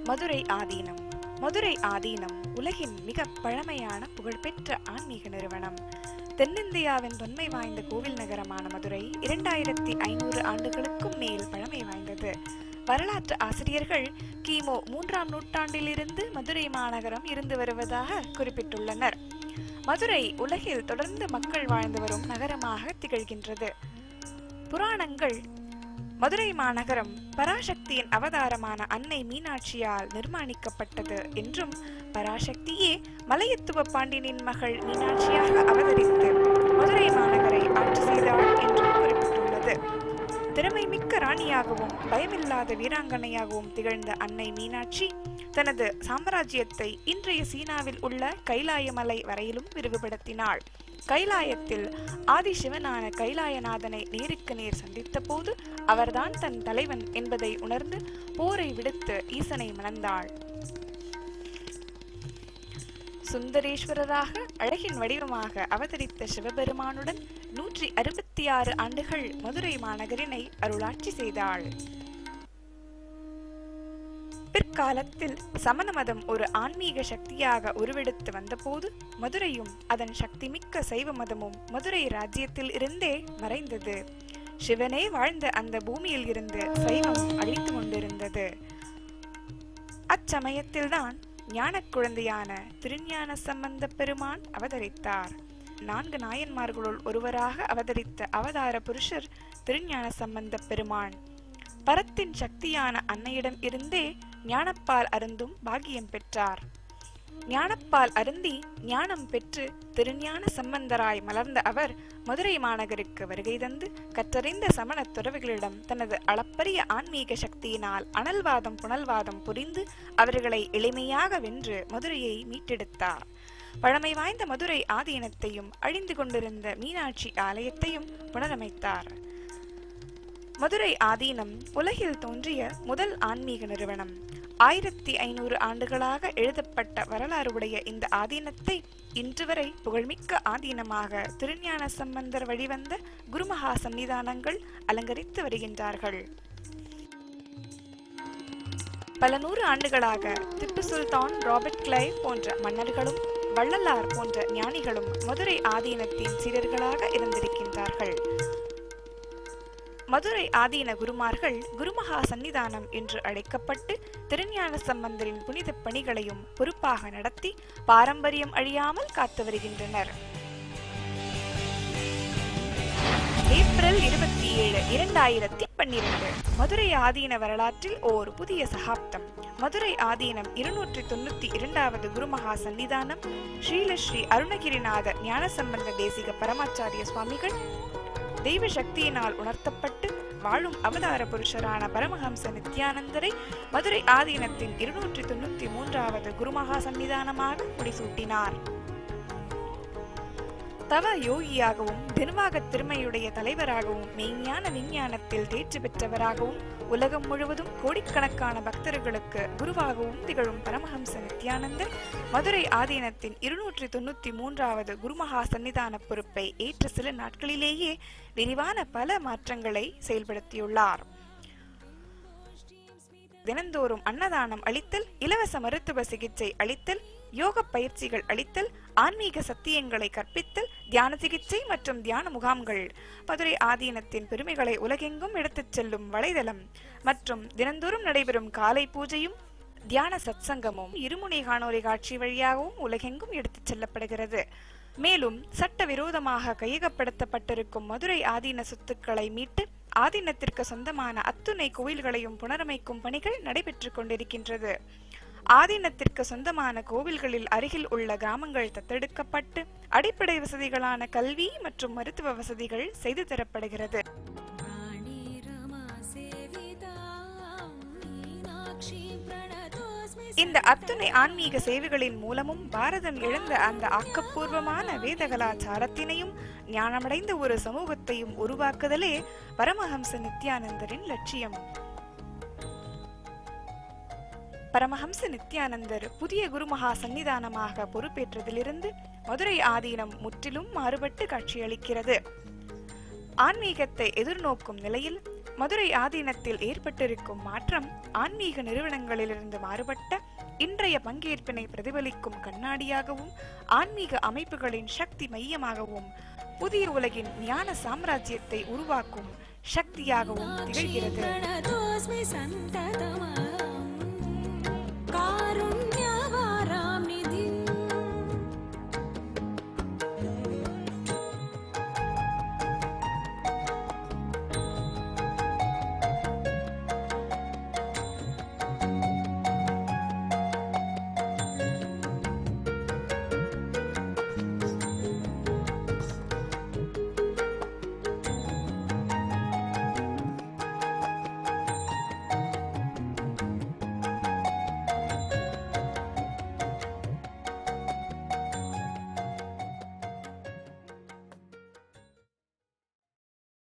மதுரை ஆதீனம். மதுரை ஆதீனம் உலகின் மிக பழமையான புகழ்பெற்ற ஆன்மீக நிறுவனம். தென்னிந்தியாவின் தொன்மை வாய்ந்த கோவில் நகரமான மதுரை 2500 ஆண்டுகளுக்கும் மேல் பழமை வாய்ந்தது. வரலாற்று ஆசிரியர்கள் கிமு 3ஆம் நூற்றாண்டிலிருந்து மதுரை மாநகரம் இருந்து வருவதாக குறிப்பிட்டுள்ளனர். மதுரை உலகில் தொடர்ந்து மக்கள் வாழ்ந்து வரும் நகரமாக திகழ்கின்றது. புராணங்கள் மதுரை மாநகரம் பராசக்தியின் அவதாரமான அன்னை மீனாட்சியால் நிர்மாணிக்கப்பட்டது என்றும், பராசக்தியே மலையத்துவ பாண்டியனின் மகள் மீனாட்சியாக அவதரித்து மதுரை மாநகரை ஆட்சி செய்தாள் என்றும் குறிப்பிட்டுள்ளது. திறமை மிக்க ராணியாகவும் பயமில்லாத வீராங்கனையாகவும் திகழ்ந்த அன்னை மீனாட்சி தனது சாம்ராஜ்யத்தை இன்றைய சீனாவில் உள்ள கைலாய மலை வரையிலும் விரிவுபடுத்தினாள். கைலாயத்தில் ஆதிசிவனான கைலாயநாதனை நேருக்கு நேர் சந்தித்த போது அவர்தான் தன் தலைவன் என்பதை உணர்ந்து போரை விடுத்து ஈசனை மணந்தாள். சுந்தரேஸ்வரராக அழகின் வடிவமாக அவதரித்த சிவபெருமானுடன் 166 ஆண்டுகள் மதுரை மாநகரினை அருளாட்சி செய்தாள். பிற்காலத்தில் சமண மதம் ஒரு ஆன்மீக சக்தியாக உருவெடுத்து வந்தபோது மதுரையும் அதன் சக்தி மிக்க சைவ மதமும் மதுரை ராஜ்யத்தில் இருந்தே மறைந்தது. சிவனே வாழ்ந்த அந்த பூமியில் இருந்து சைவம் அழித்து கொண்டிருந்தது. அச்சமயத்தில்தான் ஞான குழந்தையான திருஞான சம்பந்த பெருமான் அவதரித்தார். 4 நாயன்மார்களுள் ஒருவராக அவதரித்த அவதார புருஷர் திருஞான சம்பந்த பெருமான். பரத்தின் சக்தியான அன்னையிடம் இருந்தே ஞானப்பால் அருந்தும் பாக்கியம் பெற்றார். ஞானப்பால் அருந்தி ஞானம் பெற்று திருஞான சம்பந்தராய் மலர்ந்த அவர் மதுரை மாநகருக்கு வருகை தந்து கற்றறிந்த சமண துறவிகளிடம் தனது அளப்பரிய ஆன்மீக சக்தியினால் அனல்வாதம் புனல்வாதம் புரிந்து அவர்களை எளிமையாக வென்று மதுரையை மீட்டெடுத்தார். பழமை வாய்ந்த மதுரை ஆதீனத்தையும் அழிந்து கொண்டிருந்த மீனாட்சி ஆலயத்தையும் புனரமைத்தார். மதுரை ஆதீனம் உலகில் தோன்றிய முதல் ஆன்மீக நிறுவனம். 1500 ஆண்டுகளாக எழுதப்பட்ட வரலாறு உடைய இந்த ஆதீனத்தை இன்று வரை புகழ்மிக்க ஆதீனமாக திருஞான சம்பந்தர் வழிவந்த குருமகா சன்னிதானங்கள் அலங்கரித்து வருகின்றார்கள். பல 100 ஆண்டுகளாக திப்பு சுல்தான், ராபர்ட் கிளைவ் போன்ற மன்னர்களும் வள்ளலார் போன்ற ஞானிகளும் மதுரை ஆதீனத்தின் சீடர்களாக இருந்திருக்கின்றார்கள். மதுரை ஆதீன குருமார்கள் குருமகா சன்னிதானம் என்று அழைக்கப்பட்டு திருஞான சம்பந்தரின் புனித பணிகளையும் பொறுப்பாக நடத்தி பாரம்பரியம் அழியாமல் காத்து வருகின்றனர். ஏப்ரல் 27, 2012 மதுரை ஆதீன வரலாற்றில் ஓர் புதிய சகாப்தம். மதுரை ஆதீனம் 292வது குருமகா சன்னிதானம் ஸ்ரீல ஸ்ரீ அருணகிரிநாத ஞானசம்பந்த தேசிக பரமாச்சாரிய சுவாமிகள் தெய்வ சக்தியினால் உணர்த்தப்பட்டு வாழும் அவதார புருஷரான பரமஹம்ச நித்யானந்தரை மதுரை ஆதீனத்தின் 293வது குருமகா சன்னிதானமாக முடிசூட்டினார். தவ யோகியாகவும் நிர்வாக திறமையுடைய தலைவராகவும் மெய்ஞான விஞ்ஞானத்தில் தேர்ச்சி பெற்றவராகவும் உலகம் முழுவதும் கோடிக்கணக்கான பக்தர்களுக்கு குருவாகவும் திகழும் பரமஹம்ச நித்யானந்தர் மதுரை ஆதீனத்தின் 293வது குருமகா சன்னிதான பொறுப்பை ஏற்ற சில நாட்களிலேயே விரிவான பல மாற்றங்களை செயல்படுத்தியுள்ளார். தினந்தோறும் அன்னதானம் அளித்தல், இலவச மருத்துவ சிகிச்சை அளித்தல், யோக பயிற்சிகள் அளித்தல், ஆன்மீக சத்தியங்களை கற்பித்தல், தியான சிகிச்சை மற்றும் தியான முகாம்கள், மதுரை ஆதீனத்தின் பெருமைகளை உலகெங்கும் எடுத்துச் செல்லும் வலைதளம் மற்றும் தினந்தோறும் நடைபெறும் காலை பூஜையும் தியான சத்சங்கமும் இருமுனை காணொலி காட்சி வழியாகவும் உலகெங்கும் எடுத்துச் செல்லப்படுகிறது. மேலும் சட்ட விரோதமாக கையகப்படுத்தப்பட்டிருக்கும் மதுரை ஆதீன சொத்துக்களை மீட்டு ஆதீனத்திற்கு சொந்தமான அத்துணை கோவில்களையும் புனரமைக்கும் பணிகள் நடைபெற்றுக் கொண்டிருக்கின்றது. ஆதீனத்திற்கு சொந்தமான கோவில்களில் அருகில் உள்ள கிராமங்கள் தத்தெடுக்கப்பட்டு அடிப்படை வசதிகளான கல்வி மற்றும் மருத்துவ வசதிகள் செய்து தரப்படுகிறது. இந்த அத்துணை ஆன்மீக சேவைகளின் மூலமும் பாரதம் எழுந்த அந்த ஆக்கப்பூர்வமான வேத கலாச்சாரத்தினையும் ஞானமடைந்த ஒரு சமூகத்தையும் உருவாக்குதலே பரமஹம்ச நித்யானந்தரின் லட்சியம். பரமஹம்ச நித்யானந்தர் புதிய குருமகா சன்னிதானமாக பொறுப்பேற்றதிலிருந்து மதுரை ஆதீனம் முற்றிலும் மாறுபட்டு காட்சியளிக்கிறது. ஆன்மீகத்தை எதிர்நோக்கும் நிலையில் மதுரை ஆதீனத்தில் ஏற்பட்டிருக்கும் மாற்றம் ஆன்மீக நிறுவனங்களிலிருந்து மாறுபட்ட இன்றைய பங்கேற்பினை பிரதிபலிக்கும் கண்ணாடியாகவும், ஆன்மீக அமைப்புகளின் சக்தி மையமாகவும், புதிய உலகின் ஞான சாம்ராஜ்யத்தை உருவாக்கும் சக்தியாகவும் திகழ்கிறது.